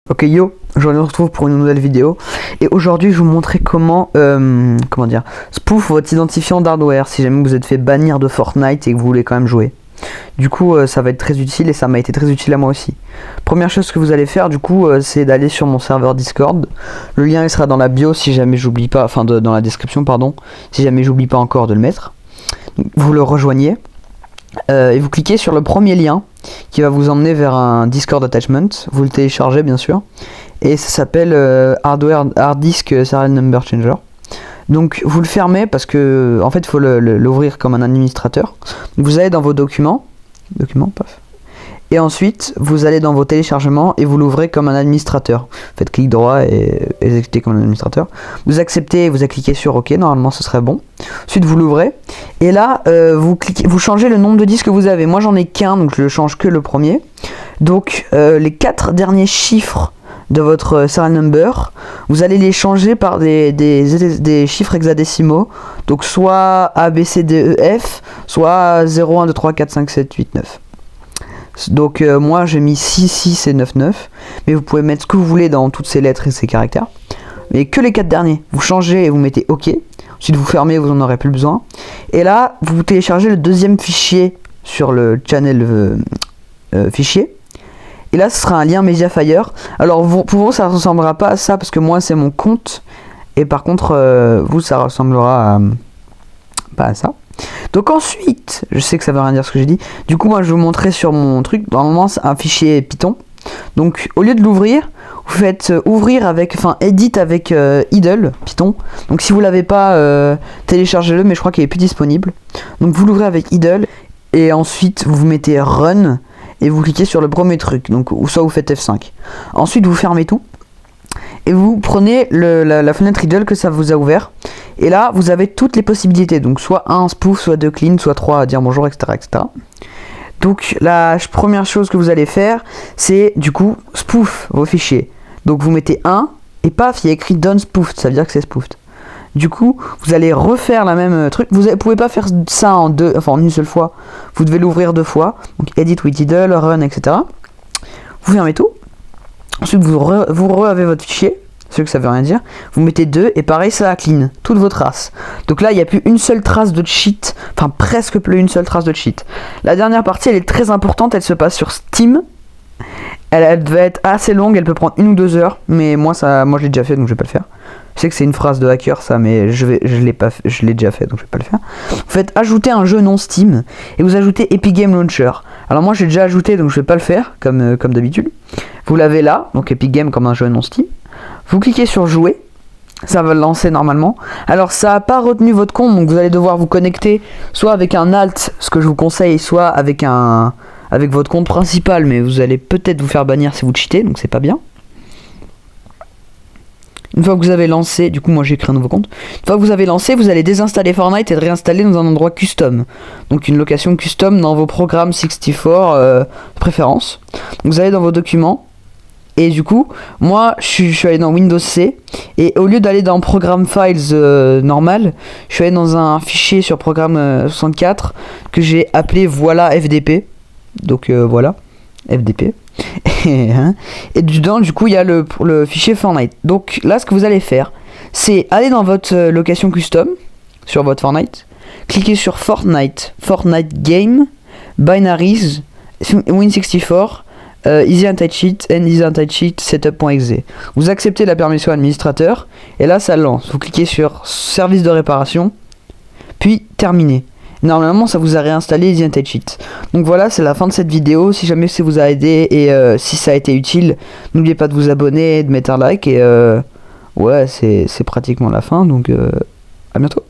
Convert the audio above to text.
Ok yo, je vous retrouve pour une nouvelle vidéo et aujourd'hui je vais vous montrer comment spoof votre identifiant d'hardware si jamais vous êtes fait bannir de Fortnite et que vous voulez quand même jouer. Du coup ça va être très utile et ça m'a été très utile à moi aussi. Première chose que vous allez faire du coup c'est d'aller sur mon serveur Discord. Le lien il sera dans la bio si jamais j'oublie pas, enfin dans la description pardon, si jamais j'oublie pas encore de le mettre. Donc, vous le rejoignez et vous cliquez sur le premier lien qui va vous emmener vers un Discord attachment. Vous le téléchargez bien sûr et ça s'appelle hard disk serial number changer. Donc vous le fermez parce que en fait il faut l'ouvrir comme un administrateur. Donc, vous allez dans vos documents, paf. Et ensuite vous allez dans vos téléchargements et vous l'ouvrez comme un administrateur. Faites clic droit et exécutez comme un administrateur. Vous acceptez et vous cliquez sur OK, normalement ce serait bon. Ensuite vous l'ouvrez et là vous changez le nombre de disques que vous avez. Moi j'en ai qu'un donc je ne change que le premier. Donc les 4 derniers chiffres de votre serial number, vous allez les changer par des chiffres hexadécimaux, donc soit A, B, C, D, E, F, soit 0, 1, 2, 3, 4, 5, 7, 8, 9. Donc moi j'ai mis 6, 6 et 9, 9, mais vous pouvez mettre ce que vous voulez dans toutes ces lettres et ces caractères, mais que les 4 derniers, vous changez et vous mettez OK, ensuite vous fermez, vous en aurez plus besoin, et là vous téléchargez le deuxième fichier sur le channel fichier. Et là ce sera un lien Mediafire. Alors pour vous ça ressemblera pas à ça parce que moi c'est mon compte. Et par contre vous ça ressemblera pas à ça. Donc ensuite, je sais que ça veut rien dire ce que j'ai dit. Du coup moi je vais vous montrer sur mon truc. Normalement c'est un fichier Python. Donc au lieu de l'ouvrir, vous faites ouvrir avec, edit avec idle Python. Donc si vous l'avez pas, téléchargez-le, mais je crois qu'il est plus disponible. Donc vous l'ouvrez avec idle. Et ensuite vous mettez run. Et vous cliquez sur le premier truc, donc ou soit vous faites F5. Ensuite vous fermez tout et vous prenez la fenêtre idle que ça vous a ouvert. Et là vous avez toutes les possibilités, donc soit 1 spoof, soit 2 clean, soit 3 dire bonjour, etc., etc. Donc la première chose que vous allez faire, c'est du coup spoof vos fichiers. Donc vous mettez 1 et paf, il y a écrit done spoofed, ça veut dire que c'est spoofed. Du coup, vous allez refaire la même truc. Vous pouvez pas faire ça en une seule fois. Vous devez l'ouvrir 2 fois. Donc edit with idle, run, etc. Vous fermez tout. Ensuite, vous avez votre fichier. Ce que ça veut rien dire. Vous mettez 2 et pareil, ça clean toute votre trace. Donc là, il n'y a plus une seule trace de cheat. Enfin, presque plus une seule trace de cheat. La dernière partie, elle est très importante. Elle se passe sur Steam. Elle va être assez longue. Elle peut prendre 1 ou 2 heures. Mais moi je l'ai déjà fait, donc je vais pas le faire. Je sais que c'est une phrase de hacker ça, mais je l'ai déjà fait, donc je vais pas le faire. Vous faites ajouter un jeu non Steam et vous ajoutez Epic Game Launcher. Alors moi j'ai déjà ajouté, donc je vais pas le faire comme d'habitude. Vous l'avez là, donc Epic Game comme un jeu non Steam. Vous cliquez sur jouer, ça va le lancer normalement. Alors ça a pas retenu votre compte, donc vous allez devoir vous connecter soit avec un alt, ce que je vous conseille, soit avec votre compte principal, mais vous allez peut-être vous faire bannir si vous cheatez, donc c'est pas bien. Une fois que vous avez lancé, du coup moi j'ai créé un nouveau compte. Une fois que vous avez lancé, vous allez désinstaller Fortnite et le réinstaller dans un endroit custom. Donc une location custom dans vos programmes 64 préférence. Donc vous allez dans vos documents. Et du coup, moi je suis allé dans Windows C. Et au lieu d'aller dans Programme Files normal, je suis allé dans un fichier sur Programme 64 que j'ai appelé voilà FDP. Donc voilà, FDP. Et dedans du coup il y a le fichier Fortnite. Donc là ce que vous allez faire, c'est aller dans votre location custom sur votre Fortnite, cliquez sur Fortnite Game, Binaries, Win64, Easy Anti-Cheat and Easy Anti-Cheat Setup.exe. Vous acceptez la permission administrateur et là ça lance. Vous cliquez sur service de réparation, puis terminer. Normalement ça vous a réinstallé Easy Anti-Cheat. Donc voilà, c'est la fin de cette vidéo. Si jamais ça vous a aidé et si ça a été utile, n'oubliez pas de vous abonner, de mettre un like et ouais c'est pratiquement la fin, donc à bientôt.